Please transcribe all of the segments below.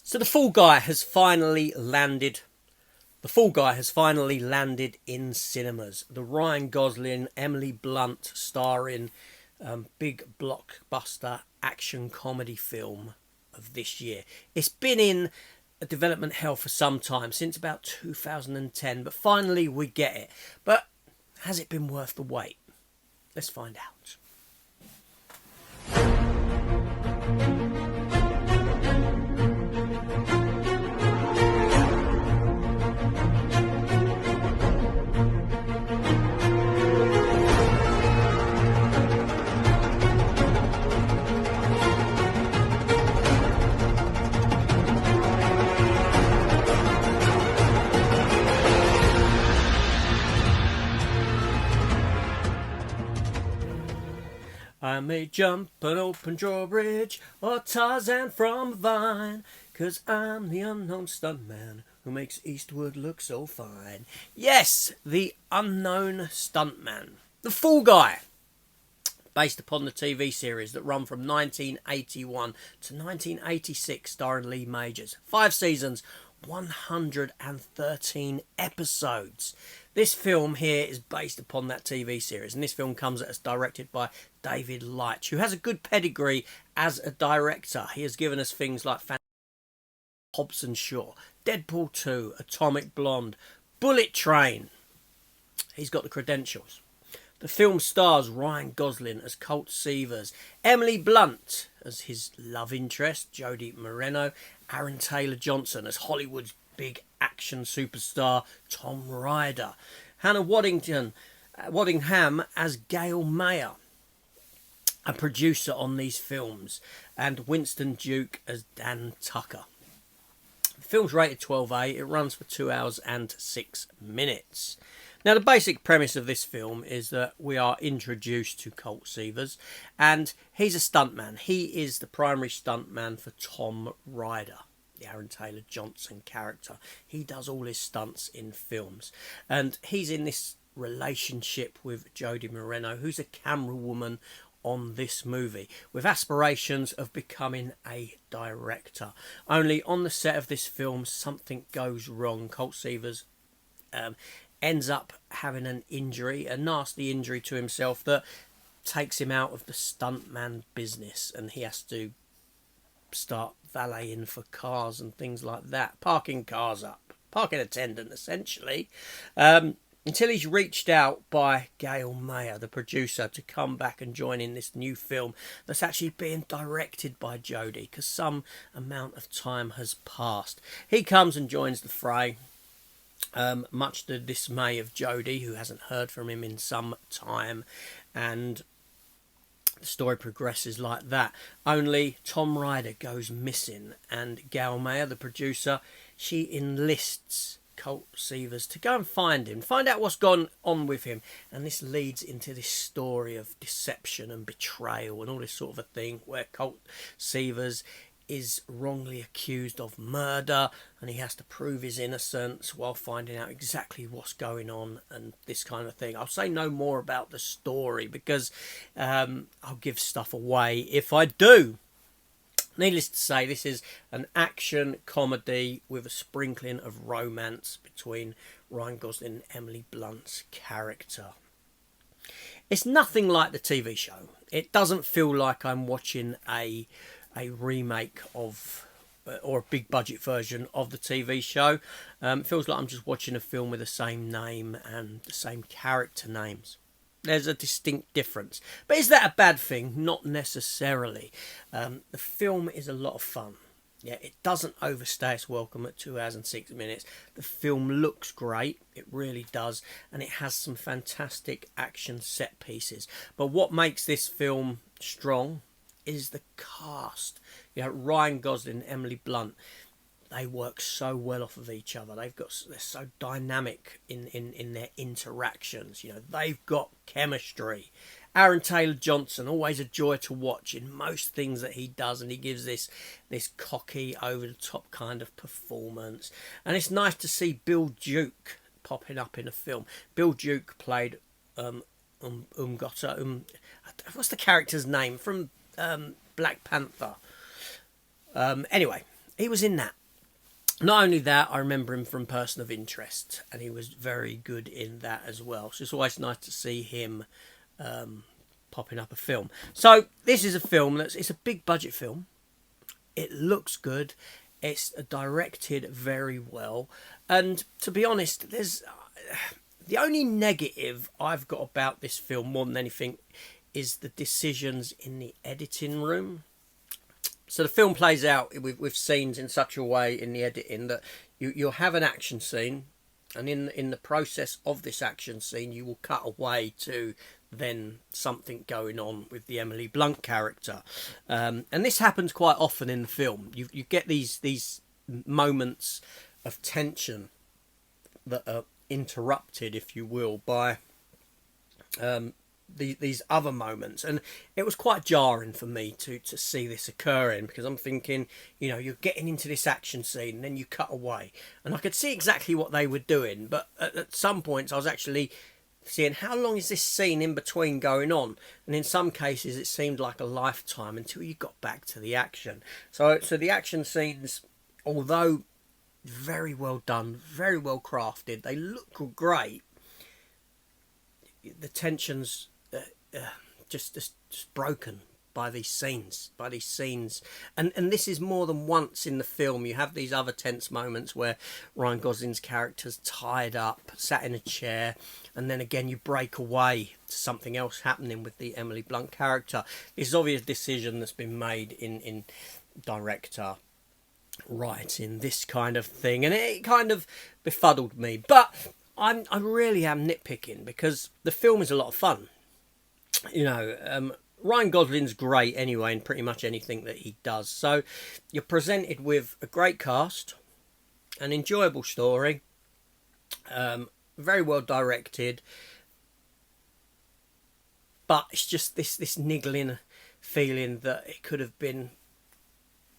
So the Fall Guy has finally landed. The Fall Guy has finally landed in cinemas. The Ryan Gosling, Emily Blunt starring big blockbuster action comedy film of this year. It's been in development hell for some time, since about 2010, but finally we get it. But has it been worth the wait? Let's find out. I may jump an open drawbridge or Tarzan from a vine, 'cause I'm the unknown stuntman who makes Eastwood look so fine. Yes, the unknown stuntman. The Fall Guy. Based upon the TV series that run from 1981 to 1986, starring Lee Majors. 5 seasons, 113 episodes. This film here is based upon that TV series, and this film comes at us directed by David Leitch, who has a good pedigree as a director. He has given us things like Hobbs and Shaw, Deadpool 2, Atomic Blonde, Bullet Train. He's got the credentials. The film stars Ryan Gosling as Colt Seavers, Emily Blunt as his love interest, Jodie Moreno, Aaron Taylor-Johnson as Hollywood's big action superstar, Tom Ryder, Hannah Waddingham as Gail Mayer, a producer on these films, and Winston Duke as Dan Tucker. The film's rated 12A. It runs for 2 hours and 6 minutes. Now, the basic premise of this film is that we are introduced to Colt Seavers, and he's a stuntman. He is the primary stuntman for Tom Ryder, the Aaron Taylor-Johnson character. He does all his stunts in films, and he's in this relationship with Jodie Moreno, who's a camera woman on this movie, with aspirations of becoming a director. Only on the set of this film, something goes wrong. Colt Seavers ends up having an injury, a nasty injury to himself that takes him out of the stuntman business, and he has to start valeting for cars and things like that, parking cars up, parking attendant essentially, until he's reached out by Gail Mayer, the producer, to come back and join in this new film that's actually being directed by Jodie, because some amount of time has passed. He comes and joins the fray, much to the dismay of Jodie, who hasn't heard from him in some time, and the story progresses like that. Only Tom Ryder goes missing, and Gail Mayer, the producer, she enlists Colt Seavers to go and find him, find out what's gone on with him, and this leads into this story of deception and betrayal and all this sort of a thing, where Colt Seavers is wrongly accused of murder, and he has to prove his innocence while finding out exactly what's going on and this kind of thing. I'll say no more about the story because I'll give stuff away if I do. Needless to say, this is an action comedy with a sprinkling of romance between Ryan Gosling and Emily Blunt's character. It's nothing like the TV show. It doesn't feel like I'm watching a remake of or a big budget version of the TV show. It feels like I'm just watching a film with the same name and the same character names. There's a distinct difference. But is that a bad thing? Not necessarily. The film is a lot of fun. Yeah, it doesn't overstay its welcome at 2 hours and 6 minutes. The film looks great. It really does. And it has some fantastic action set pieces. But what makes this film strong is the cast. You know, Ryan Gosling and Emily Blunt, they work so well off of each other. They're so dynamic in their interactions. You know, they've got chemistry. Aaron Taylor-Johnson, always a joy to watch in most things that he does, and he gives this cocky, over-the-top kind of performance. And it's nice to see Bill Duke popping up in a film. Bill Duke played what's the character's name from Black Panther? Anyway, he was in that. Not only that, I remember him from Person of Interest, and he was very good in that as well. So it's always nice to see him popping up a film. So this is a film it's a big budget film. It looks good. It's directed very well. And to be honest, there's the only negative I've got about this film more than anything is the decisions in the editing room. So the film plays out with scenes in such a way in the editing that you'll have an action scene, and in the process of this action scene you will cut away to then something going on with the Emily Blunt character, and this happens quite often in the film. You get these moments of tension that are interrupted, if you will, by these other moments, and it was quite jarring for me to see this occurring, because I'm thinking, you know, you're getting into this action scene and then you cut away, and I could see exactly what they were doing, but at some points I was actually seeing how long is this scene in between going on, and in some cases it seemed like a lifetime until you got back to the action. So the action scenes, although very well done, very well crafted, they look great, the tensions just broken by these scenes, and this is more than once in the film. You have these other tense moments where Ryan Gosling's character's tied up, sat in a chair, and then again you break away to something else happening with the Emily Blunt character. This is obvious decision that's been made in director writing this kind of thing, and it kind of befuddled me, but I really am nitpicking because the film is a lot of fun. You know, Ryan Gosling's great anyway in pretty much anything that he does. So you're presented with a great cast, an enjoyable story, very well directed, but it's just this niggling feeling that it could have been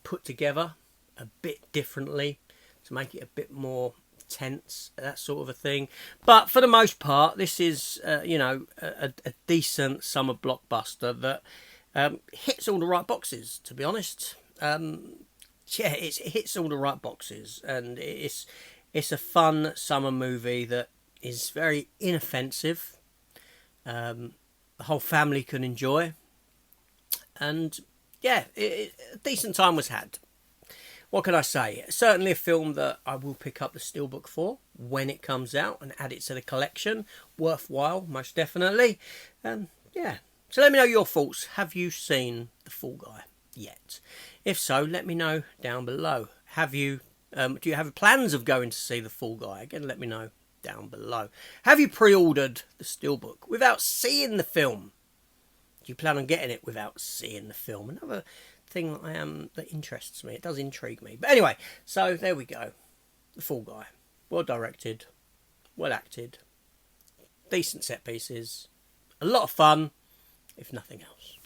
put together a bit differently to make it a bit more tense, that sort of a thing. But for the most part, this is a decent summer blockbuster that hits all the right boxes, to be honest. It hits all the right boxes, and it's a fun summer movie that is very inoffensive. The whole family can enjoy, and yeah, a decent time was had. What can I say? Certainly a film that I will pick up the Steelbook for when it comes out and add it to the collection. Worthwhile, most definitely. Yeah. So let me know your thoughts. Have you seen The Fall Guy yet? If so, let me know down below. Do you have plans of going to see The Fall Guy? Again, let me know down below. Have you pre-ordered the Steelbook without seeing the film? Do you plan on getting it without seeing the film? Another thing that interests me. It does intrigue me. But anyway, so there we go. The Fall Guy. Well directed, well acted, decent set pieces, a lot of fun, if nothing else.